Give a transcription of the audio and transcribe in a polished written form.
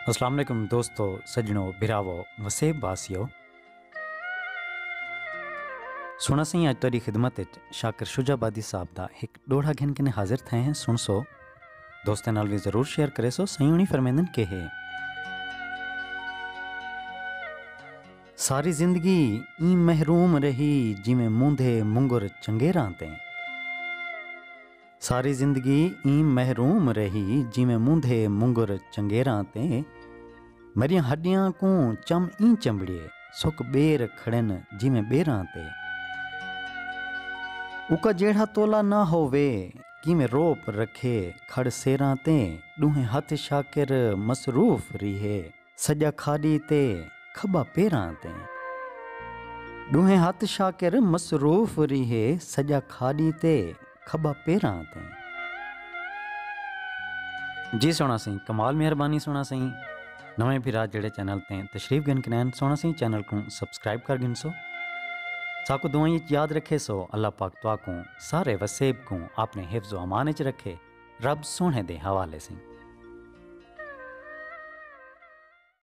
अस्सलाम वालेकुम दोस्तों, सजनों, बिरावो, वसेब वासियो। सुना सही अज तुहाडी खिदमत विच शाकिर शुजाबादी साहब दा एक डोड़ा घिन के हाजिर थे हैं। सुन सो दोस्तां नाल भी जरूर शेयर करे सो। सही होनी फरमेंदन के है सारी जिंदगी ई महरूम रही जिवें मूंधे मुंगर चंगेरां ते। सारी जिंदगी ई महरूम रही जिवें मूंधे मुंगर चंगेरां ते। मरियां हड्डियां को चम ई चंबड़िए सुक बेर खड़न जिवें बेरां ते। उका जेड़ा तोला ना होवे किवें रोप रखे खड़ सेरां ते। दूहें हथ शाकिर मसरूफ रिहे सजा खाड़ी ते खबा पेरां ते। दूहें हथ शाकिर मसरूफ रिहे सजा खाड़ी ते खबा पेरां ते। जी सोना सिंह कमाल मेहरबानी सोना सिंह। नवे फिर जेड़े चैनल ते तशरीफ गिन कनैन सोना सिंह चैनल को सब्सक्राइब कर गिन सो। साकू दुआई याद रखे सो अल्लाह पाक तुआ को सारे वसेब को अपने हिफ्ज़ व अमान च रखे। रब सोने दे हवाले से।